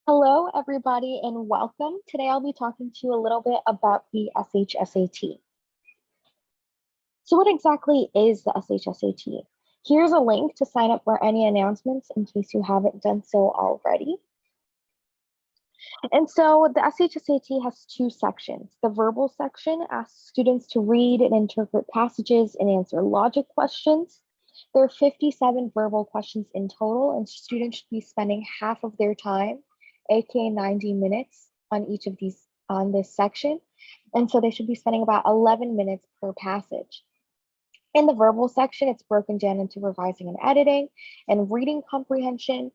Hello, everybody, and welcome. Today I'll be talking to you a little bit about the SHSAT. So what exactly is the SHSAT? Here's a link to sign up for any announcements in case you haven't done so already. And so the SHSAT has two sections. The verbal section asks students to read and interpret passages and answer logic questions. There are 57 verbal questions in total, and students should be spending half of their time, aka 90 minutes, on each of these on this section. And so they should be spending about 11 minutes per passage. In the verbal section, it's broken down into revising and editing and reading comprehension.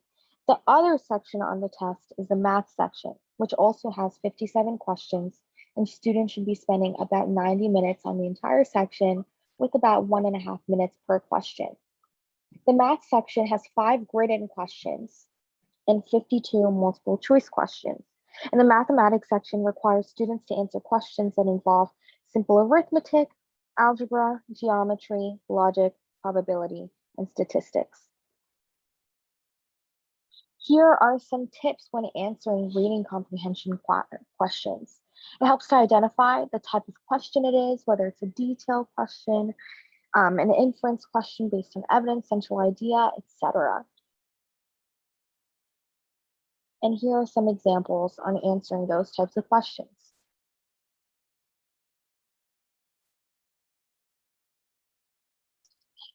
The other section on the test is the math section, which also has 57 questions, and students should be spending about 90 minutes on the entire section with about 1.5 minutes per question. The math section has 5 grid-in questions and 52 multiple choice questions. And the mathematics section requires students to answer questions that involve simple arithmetic, algebra, geometry, logic, probability, and statistics. Here are some tips when answering reading comprehension questions. It helps to identify the type of question it is, whether it's a detailed question, an inference question based on evidence, central idea, etc. And here are some examples on answering those types of questions.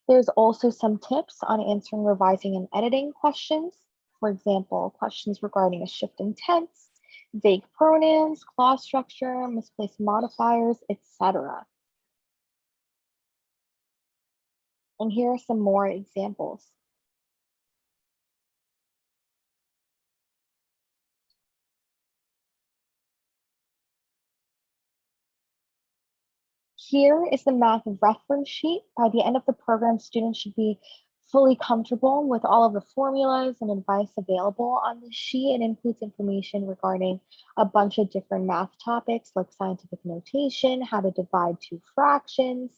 There's also some tips on answering, revising, and editing questions. For example, questions regarding a shift in tense, vague pronouns, clause structure, misplaced modifiers, etc. And here are some more examples. Here is the math reference sheet. By the end of the program, students should be fully comfortable with all of the formulas and advice available on the sheet. It includes information regarding a bunch of different math topics like scientific notation, how to divide two fractions,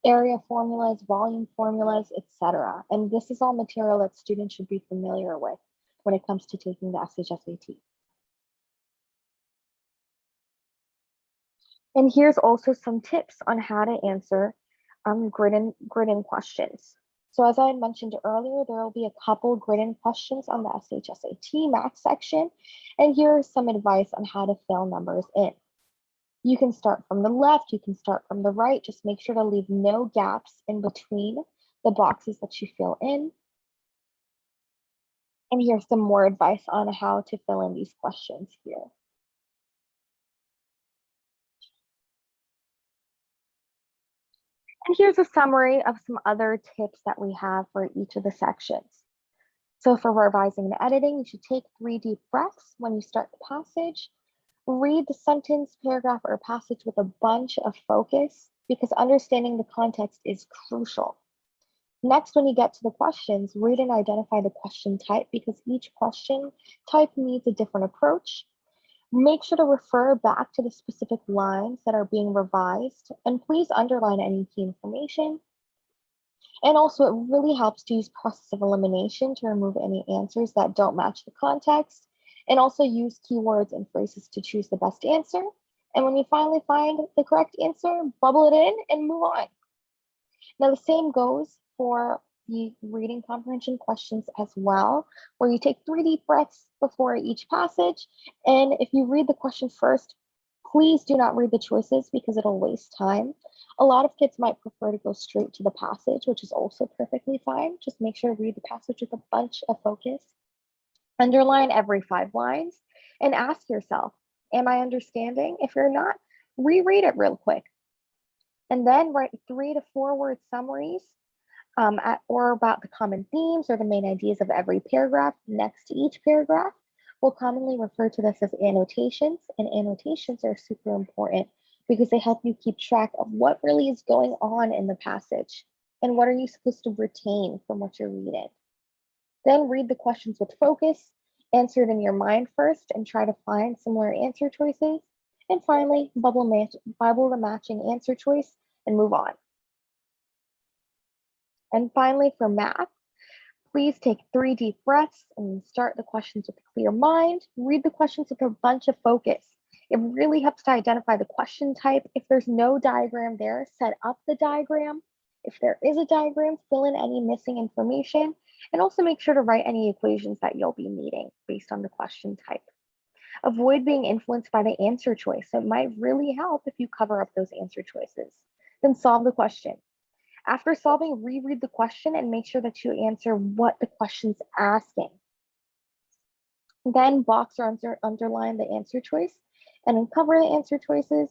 area formulas, volume formulas, etc. And this is all material that students should be familiar with when it comes to taking the SHSAT. And here's also some tips on how to answer grid-in questions. So as I mentioned earlier, there will be a couple grid-in questions on the SHSAT math section. And here is some advice on how to fill numbers in. You can start from the left, you can start from the right. Just make sure to leave no gaps in between the boxes that you fill in. And here's some more advice on how to fill in these questions here. And here's a summary of some other tips that we have for each of the sections. So for revising and editing, you should take 3 deep breaths when you start the passage. Read the sentence, paragraph, or passage with a bunch of focus because understanding the context is crucial. Next, when you get to the questions, read and identify the question type because each question type needs a different approach. Make sure to refer back to the specific lines that are being revised, and please underline any key information. And also, it really helps to use process of elimination to remove any answers that don't match the context, and also use keywords and phrases to choose the best answer. And when you finally find the correct answer, bubble it in and move on. Now, the same goes for the reading comprehension questions as well, where you take 3 deep breaths before each passage. And if you read the question first, please do not read the choices because it'll waste time. A lot of kids might prefer to go straight to the passage, which is also perfectly fine. Just make sure to read the passage with a bunch of focus. Underline every 5 lines and ask yourself, am I understanding? If you're not, reread it real quick. And then write 3 to 4 word summaries or about the common themes or the main ideas of every paragraph next to each paragraph. We'll commonly refer to this as annotations, and annotations are super important because they help you keep track of what really is going on in the passage and what are you supposed to retain from what you're reading. Then read the questions with focus, answer it in your mind first, and try to find similar answer choices. And finally, bubble the matching answer choice and move on. And finally, for math, Please take 3 deep breaths and start the questions with a clear mind. Read the questions with a bunch of focus. It really helps to identify the question type. If there's no diagram there, set up the diagram. If there is a diagram, fill in any missing information, and also make sure to write any equations that you'll be needing based on the question type. Avoid being influenced by the answer choice. It might really help if you cover up those answer choices. Then solve the question. After solving, reread the question and make sure that you answer what the question's asking. Then box or underline the answer choice and uncover the answer choices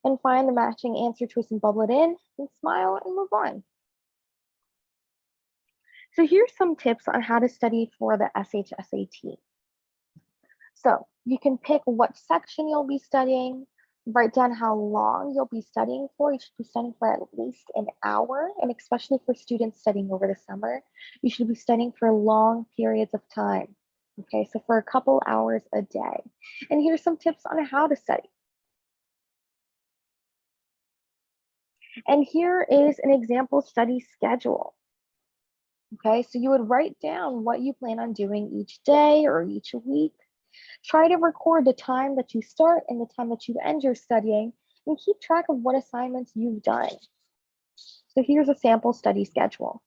and find the matching answer choice and bubble it in and smile and move on. So here's some tips on how to study for the SHSAT. So you can pick what section you'll be studying, write down how long you'll be studying for. You should be studying for at least an hour, and especially for students studying over the summer, you should be studying for long periods of time. Okay, so for a couple hours a day. And here's some tips on how to study. And here is an example study schedule. Okay, so you would write down what you plan on doing each day or each week. Try to record the time that you start and the time that you end your studying, and keep track of what assignments you've done. So here's a sample study schedule.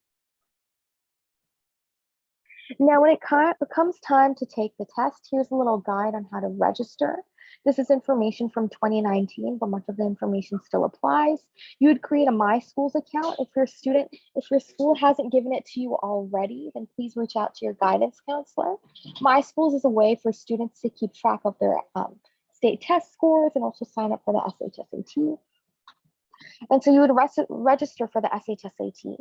Now, when it comes time to take the test, here's a little guide on how to register. This is information from 2019, but much of the information still applies. You would create a My Schools account. If your school hasn't given it to you already, then please reach out to your guidance counselor. My Schools is a way for students to keep track of their state test scores and also sign up for the SHSAT. And so you would register for the SHSAT.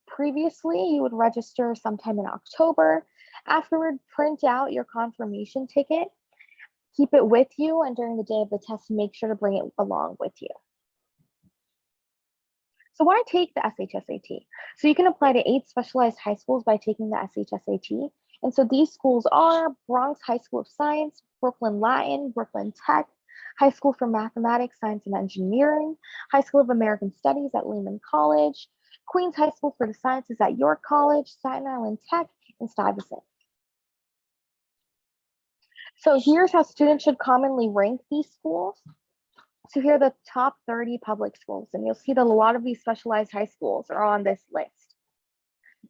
Previously, you would register sometime in October. Afterward, print out your confirmation ticket, keep it with you, and during the day of the test, make sure to bring it along with you. So why take the SHSAT? So you can apply to 8 specialized high schools by taking the SHSAT. And so these schools are Bronx High School of Science, Brooklyn Latin, Brooklyn Tech, High School for Mathematics, Science, and Engineering, High School of American Studies at Lehman College, Queens High School for the Sciences at York College, Staten Island Tech, and Stuyvesant. So here's how students should commonly rank these schools. So here are the top 30 public schools, and you'll see that a lot of these specialized high schools are on this list.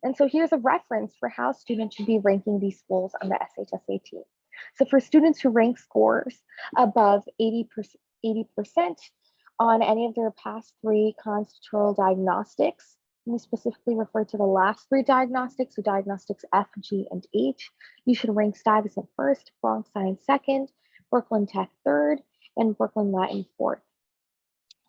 And so here's a reference for how students should be ranking these schools on the SHSAT. So for students who rank scores above 80% on any of their past 3 constitutional diagnostics, we specifically refer to the last 3 diagnostics, so diagnostics F, G, and H. You should rank Stuyvesant first, Bronx Science second, Brooklyn Tech third, and Brooklyn Latin fourth.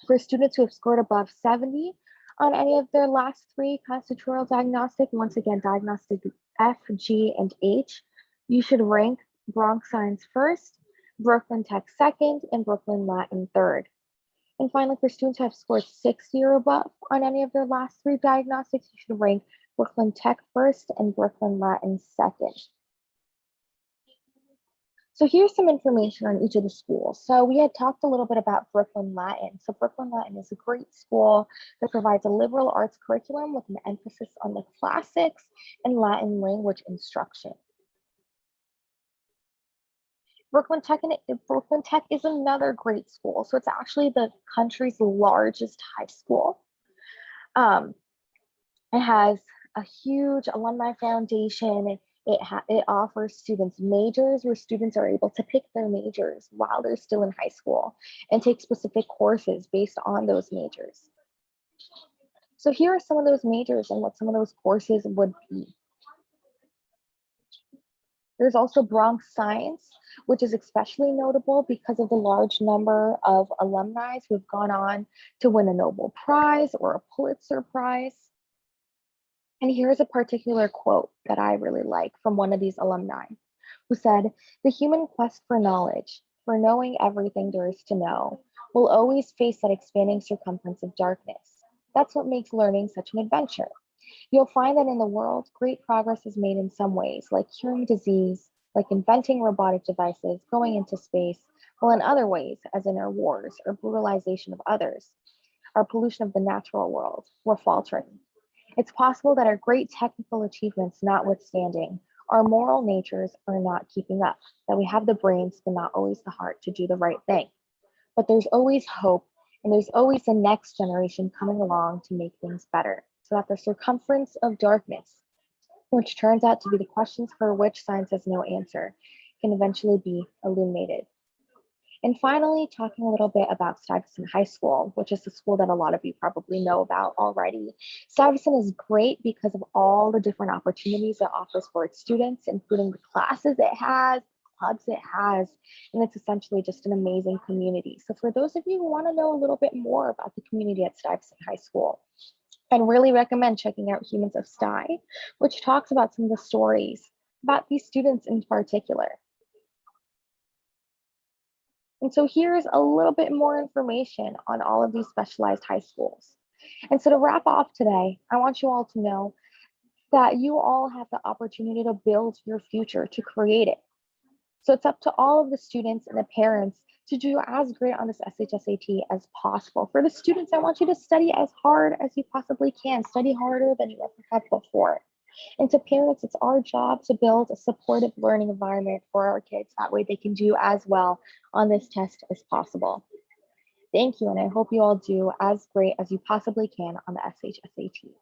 For students who have scored above 70 on any of their last 3 constitutional diagnostics, once again, diagnostic F, G, and H, you should rank Bronx Science first, Brooklyn Tech second, and Brooklyn Latin third. And finally, for students who have scored 60 or above on any of their last 3 diagnostics, you should rank Brooklyn Tech first and Brooklyn Latin second. So here's some information on each of the schools. So we had talked a little bit about Brooklyn Latin. So Brooklyn Latin is a great school that provides a liberal arts curriculum with an emphasis on the classics and Latin language instruction. Brooklyn Tech is another great school. So it's actually the country's largest high school. It has a huge alumni foundation. It offers students majors where students are able to pick their majors while they're still in high school and take specific courses based on those majors. So here are some of those majors and what some of those courses would be. There's also Bronx Science, which is especially notable because of the large number of alumni who have gone on to win a Nobel Prize or a Pulitzer Prize. And here's a particular quote that I really like from one of these alumni, who said, "The human quest for knowledge, for knowing everything there is to know, will always face that expanding circumference of darkness. That's what makes learning such an adventure. You'll find that in the world, great progress is made in some ways, like curing disease, like inventing robotic devices, going into space, while in other ways, as in our wars or brutalization of others, our pollution of the natural world, we're faltering. It's possible that our great technical achievements notwithstanding, our moral natures are not keeping up, that we have the brains but not always the heart to do the right thing. But there's always hope, and there's always the next generation coming along to make things better, so that the circumference of darkness, which turns out to be the questions for which science has no answer, can eventually be illuminated. And finally, talking a little bit about Stuyvesant High School, which is the school that a lot of you probably know about already. Stuyvesant is great because of all the different opportunities it offers for its students, including the classes it has, clubs it has, and it's essentially just an amazing community. So for those of you who want to know a little bit more about the community at Stuyvesant High School, I'd really recommend checking out Humans of Stuy, which talks about some of the stories about these students in particular. And so here's a little bit more information on all of these specialized high schools. And so to wrap off today, I want you all to know that you all have the opportunity to build your future, to create it. So it's up to all of the students and the parents to do as great on this SHSAT as possible. For the students, I want you to study as hard as you possibly can, study harder than you ever have before. And to parents, it's our job to build a supportive learning environment for our kids. That way they can do as well on this test as possible. Thank you, and I hope you all do as great as you possibly can on the SHSAT.